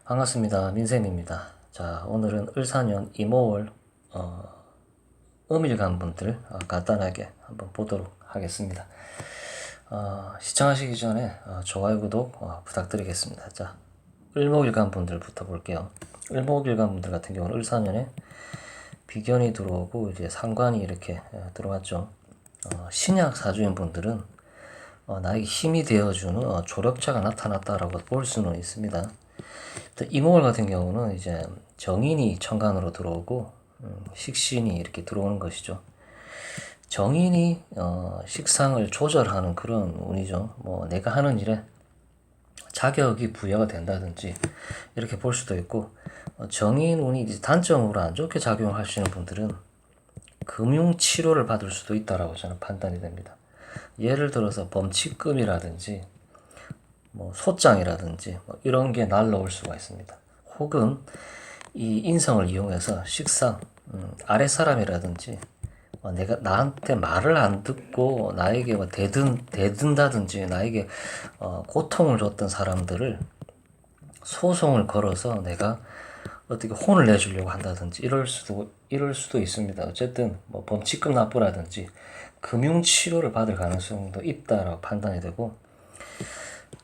반갑습니다. 민쌤입니다. 자, 오늘은 을사년 이모월 음일간 분들 간단하게 한번 보도록 하겠습니다. 시청하시기 전에 좋아요, 구독 부탁드리겠습니다. 자, 을목일간 분들부터 볼게요. 을목일간 분들 같은 경우는 을사년에 비견이 들어오고 이제 상관이 이렇게 들어왔죠. 신약 사주인 분들은 나에게 힘이 되어주는 조력자가 나타났다라고 볼 수는 있습니다. 이목월 같은 경우는 이제 정인이 천간으로 들어오고 식신이 이렇게 들어오는 것이죠. 정인이 식상을 조절하는 그런 운이죠. 뭐 내가 하는 일에 자격이 부여가 된다든지 이렇게 볼 수도 있고, 정인 운이 이제 단점으로 안 좋게 작용하시는 분들은 금융 치료를 받을 수도 있다라고 저는 판단이 됩니다. 예를 들어서 범칙금이라든지 뭐 소장이라든지 뭐 이런 게 날라올 수가 있습니다. 혹은 이 인성을 이용해서 식상 아랫사람이라든지 내가 나한테 말을 안 듣고 나에게 뭐 대든다든지 나에게 고통을 줬던 사람들을 소송을 걸어서 내가 어떻게 혼을 내주려고 한다든지 이럴 수도 있습니다. 어쨌든 뭐 범칙금 납부라든지 금융 치료를 받을 가능성도 있다라고 판단이 되고,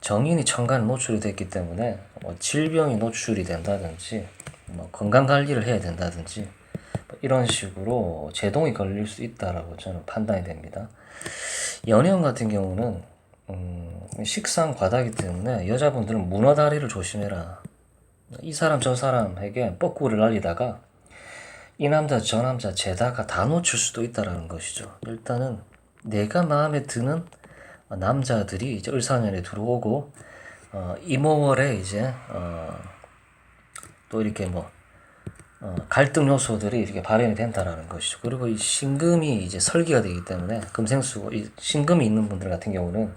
정인이 천간에 노출이 됐기 때문에 뭐 질병이 노출이 된다든지 뭐 건강 관리를 해야 된다든지 뭐 이런 식으로 제동이 걸릴 수 있다라고 저는 판단이 됩니다. 연애운 같은 경우는 식상 과다기 때문에 여자분들은 문어다리를 조심해라. 이 사람 저 사람에게 뻐꾸를 날리다가 이 남자 저 남자 죄다가 다 놓칠 수도 있다라는 것이죠. 일단은 내가 마음에 드는 남자들이 이제 을사년에 들어오고 이모월에 이제 또 이렇게 뭐 갈등 요소들이 이렇게 발현이 된다라는 것이죠. 그리고 이 신금이 이제 설기가 되기 때문에 금생수고 이 신금이 있는 분들 같은 경우는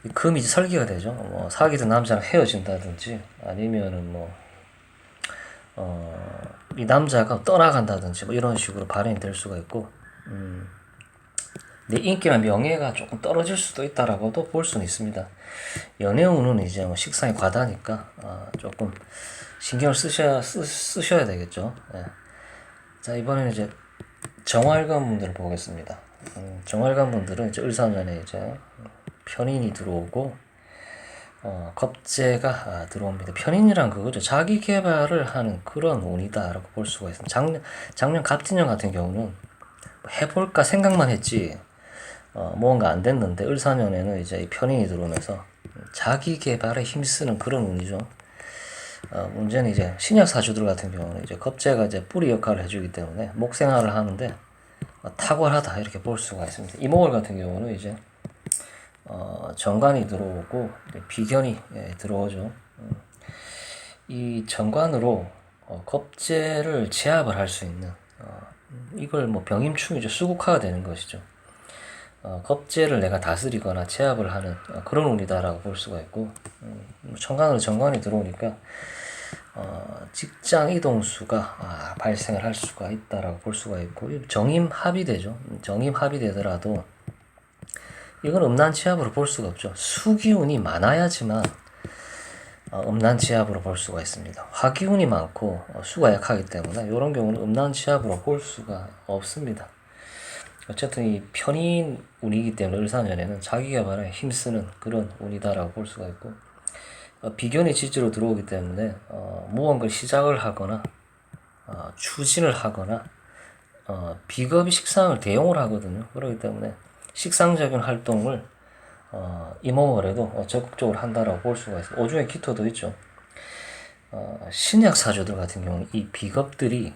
이 금이 이제 설기가 되죠. 뭐 사귀던 남자랑 헤어진다든지 아니면은 뭐 이 남자가 떠나간다든지 뭐 이런 식으로 발현이 될 수가 있고, 내 인기나 명예가 조금 떨어질 수도 있다라고도 볼 수는 있습니다. 연애운은 이제 뭐 식상이 과다니까 조금 신경을 쓰셔야 되겠죠. 예. 자, 이번에는 이제 정활관 분들을 보겠습니다. 정활관 분들은 이제 을사년에 이제 편인이 들어오고 겁재가 들어옵니다. 편인이란 그거죠. 자기 개발을 하는 그런 운이다라고 볼 수가 있습니다. 작년 갑진년 같은 경우는 해볼까 생각만 했지 뭔가 안 됐는데, 을사년에는 이제 편인이 들어오면서 자기 개발에 힘쓰는 그런 운이죠. 문제는 이제 신약 사주들 같은 경우는 이제 겁재가 이제 뿌리 역할을 해주기 때문에 목생활을 하는데 탁월하다 이렇게 볼 수가 있습니다. 이목월 같은 경우는 이제 정관이 들어오고 비견이 들어오죠. 이 정관으로 겁재를 제압을 할 수 있는 이걸 뭐 병임충이죠. 수국화가 되는 것이죠. 겁재를 내가 다스리거나 제압을 하는 그런 운이다라고 볼 수가 있고, 천간으로 정관이 들어오니까 직장 이동수가 발생을 할 수가 있다라고 볼 수가 있고, 정임합이 되죠. 정임합이 되더라도 이건 음란치합으로 볼 수가 없죠. 수기운이 많아야지만 음란치합으로 볼 수가 있습니다. 화기운이 많고 수가 약하기 때문에 이런 경우는 음란치합으로 볼 수가 없습니다. 어쨌든 이 편인 운이기 때문에 을사년에는 자기 개발에 힘쓰는 그런 운이다라고 볼 수가 있고, 비견이 지지로 들어오기 때문에 무언가를 시작을 하거나 추진을 하거나 비겁이 식상을 대용을 하거든요. 그렇기 때문에 식상적인 활동을 이모월에도 적극적으로 한다라고 볼 수가 있어요. 오중에 기토도 있죠. 신약 사주들 같은 경우는 이 비겁들이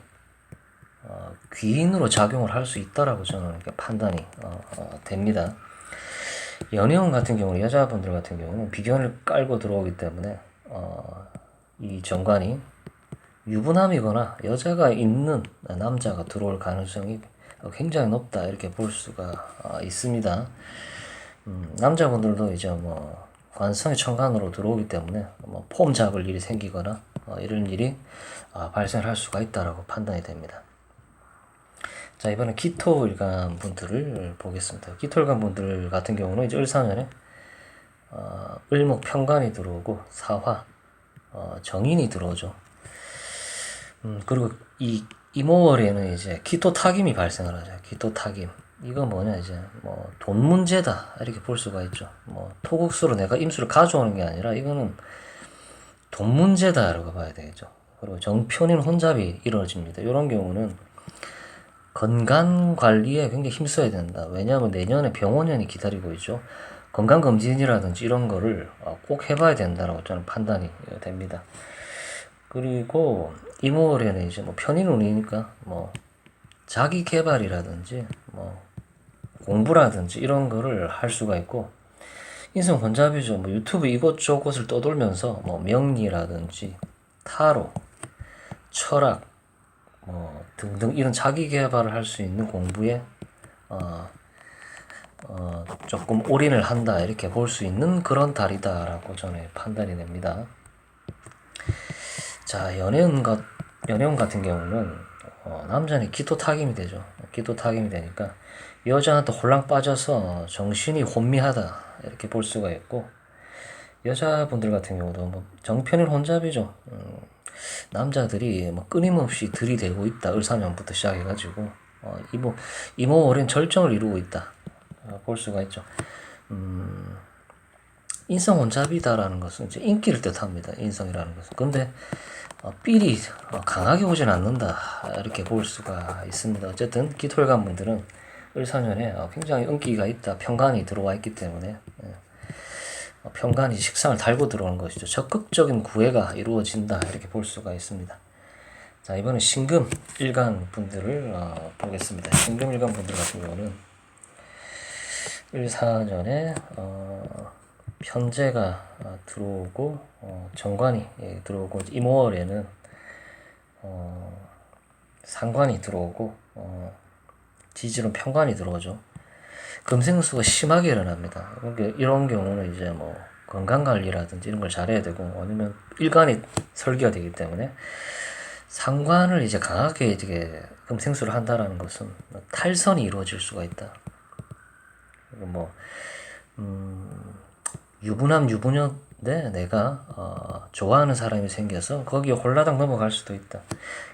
귀인으로 작용을 할 수 있다라고 저는 이렇게 판단이 됩니다. 연애운 같은 경우는 여자분들 같은 경우는 비견을 깔고 들어오기 때문에 이 정관이 유부남이거나 여자가 있는 남자가 들어올 가능성이 굉장히 높다 이렇게 볼 수가 있습니다. 남자분들도 이제 뭐 관성이 천간으로 들어오기 때문에 뭐 폼 잡을 일이 생기거나 이런 일이 발생할 수가 있다라고 판단이 됩니다. 자, 이번에 기토일간 분들을 보겠습니다. 기토일간 분들 같은 경우는 이제 을사년에 을목 편관이 들어오고 사화 정인이 들어오죠. 그리고 이 이모월에는 이제 기토 타김이 발생을 하죠. 기토 타김. 이거 뭐냐 이제 뭐 돈 문제다 이렇게 볼 수가 있죠. 뭐 토국수로 내가 임수를 가져오는 게 아니라 이거는 돈 문제다라고 봐야 되겠죠. 그리고 정편인 혼잡이 이루어집니다. 이런 경우는 건강 관리에 굉장히 힘써야 된다. 왜냐하면 내년에 병원년이 기다리고 있죠. 건강검진이라든지 이런 거를 꼭 해봐야 된다라고 저는 판단이 됩니다. 그리고 이모월에는 이제 뭐 편인운이니까 뭐 자기 개발이라든지 뭐 공부라든지 이런 거를 할 수가 있고, 인생 혼잡이죠. 뭐 유튜브 이곳저곳을 떠돌면서 뭐 명리라든지 타로, 철학, 뭐 등등 이런 자기 개발을 할 수 있는 공부에 조금 올인을 한다 이렇게 볼 수 있는 그런 달이다라고 저는 판단이 됩니다. 자, 연애운 같은 경우는 남자는 기토 타김이 되죠. 기토 타김이 되니까 여자한테 홀랑 빠져서 정신이 혼미하다 이렇게 볼 수가 있고, 여자분들 같은 경우도 뭐 정편일 혼잡이죠. 남자들이 뭐 끊임없이 들이대고 있다. 을사년부터 시작해가지고 이모월엔 절정을 이루고 있다 볼 수가 있죠. 인성 혼잡이다라는 것은 이제 인기를 뜻합니다. 인성이라는 것은. 근데 삘이 강하게 오진 않는다 이렇게 볼 수가 있습니다. 어쨌든 기토일간 분들은 을사년에 굉장히 인기가 있다. 편관이 들어와 있기 때문에 편관이 식상을 달고 들어오는 것이죠. 적극적인 구애가 이루어진다 이렇게 볼 수가 있습니다. 자, 이번엔 신금 일간 분들을 보겠습니다. 신금 일간 분들 같은 경우는 을사년에 편제가 들어오고 정관이 들어오고, 이모월에는 상관이 들어오고 지지는 편관이 들어오죠. 금생수가 심하게 일어납니다. 그러니까 이런 경우는 이제 뭐 건강관리라든지 이런 걸 잘해야 되고, 아니면 일간이 설계가 되기 때문에 상관을 이제 강하게 이제 금생수를 한다라는 것은 탈선이 이루어질 수가 있다. 뭐 유부남 유부녀인데 내가 좋아하는 사람이 생겨서 거기에 홀라당 넘어갈 수도 있다.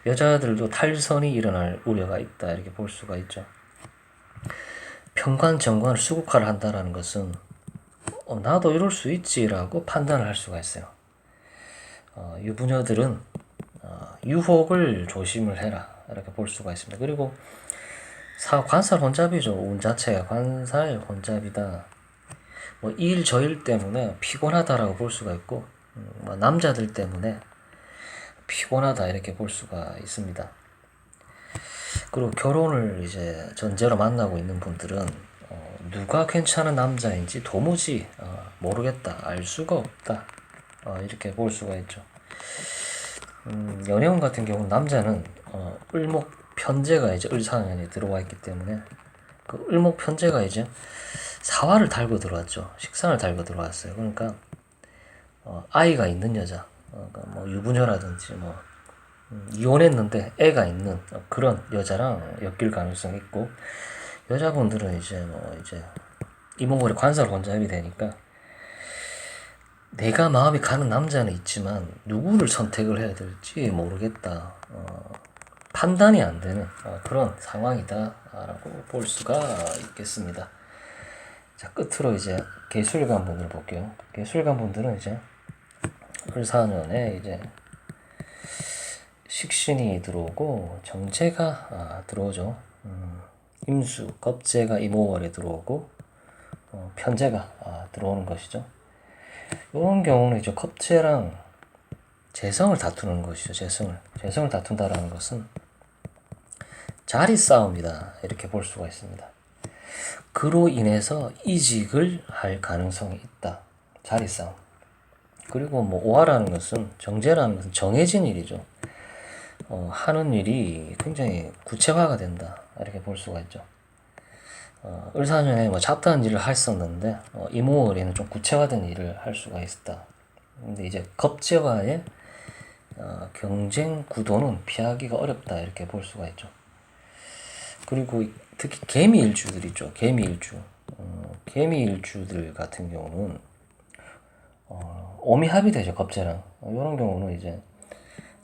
여자들도 탈선이 일어날 우려가 있다 이렇게 볼 수가 있죠. 편관 정관을 수국화를 한다라는 것은 나도 이럴 수 있지라고 판단을 할 수가 있어요. 유부녀들은 유혹을 조심을 해라 이렇게 볼 수가 있습니다. 그리고 관살 혼잡이죠. 운 자체가 관살 혼잡이다. 뭐 일 저일 때문에 피곤하다라고 볼 수가 있고, 뭐 남자들 때문에 피곤하다 이렇게 볼 수가 있습니다. 그리고 결혼을 이제 전제로 만나고 있는 분들은 누가 괜찮은 남자인지 도무지 모르겠다, 알 수가 없다 이렇게 볼 수가 있죠. 연애운 같은 경우는 남자는 을목 편제가 이제 을사년에 들어와 있기 때문에 그 을목 편제가 이제 사화를 달고 들어왔죠. 식상을 달고 들어왔어요. 그러니까 아이가 있는 여자, 그러니까 뭐 유부녀라든지 뭐 이혼했는데 애가 있는 그런 여자랑 엮일 가능성이 있고, 여자분들은 이제 이모골에 관살 혼잡이 되니까 내가 마음이 가는 남자는 있지만 누구를 선택을 해야 될지 모르겠다, 판단이 안 되는 그런 상황이다라고 볼 수가 있겠습니다. 자, 끝으로 이제 개술관 분들 볼게요. 개술관 분들은 이제 을사년에 이제 식신이 들어오고 정제가 들어오죠. 임수, 겁재가 이모월에 들어오고 편제가 들어오는 것이죠. 이런 경우는 이제 겁재랑 재성을 다투는 것이죠. 재성을 다툰다라는 것은 자리 싸움이다 이렇게 볼 수가 있습니다. 그로 인해서 이직을 할 가능성이 있다. 자리 싸움. 그리고 뭐 오화라는 것은, 정제라는 것은 정해진 일이죠. 하는 일이 굉장히 구체화가 된다 이렇게 볼 수가 있죠. 을사년에 뭐 잡다한 일을 했었는데 이모월에는 좀 구체화된 일을 할 수가 있었다. 근데 이제 겁재와의 경쟁 구도는 피하기가 어렵다 이렇게 볼 수가 있죠. 그리고 특히 개미일주들 있죠. 개미일주. 개미일주들 같은 경우는 오미합이 되죠, 겁재랑. 이런 경우는 이제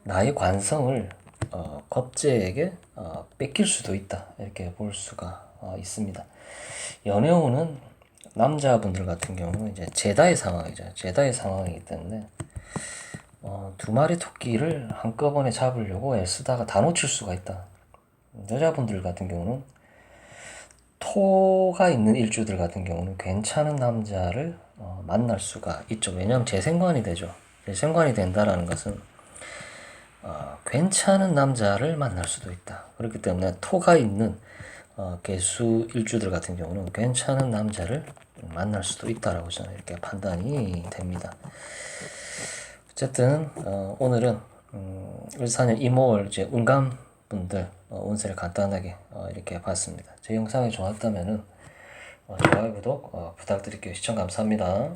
나의 관성을 겁재에게 뺏길 수도 있다, 이렇게 볼 수가 있습니다. 연애운은 남자분들 같은 경우는 이제 제다의 상황이죠. 제다의 상황이기 때문에 두 마리 토끼를 한꺼번에 잡으려고 애쓰다가 다 놓칠 수가 있다. 여자분들 같은 경우는 토가 있는 일주들 같은 경우는 괜찮은 남자를 만날 수가 있죠. 왜냐하면 재생관이 되죠. 재생관이 된다라는 것은 괜찮은 남자를 만날 수도 있다. 그렇기 때문에 토가 있는 개수 일주들 같은 경우는 괜찮은 남자를 만날 수도 있다라고 저는 이렇게 판단이 됩니다. 어쨌든 오늘은 을사년 이모월 이제 운감 분들 운세를 간단하게 이렇게 봤습니다. 제 영상이 좋았다면은 좋아요, 구독 부탁드릴게요. 시청 감사합니다.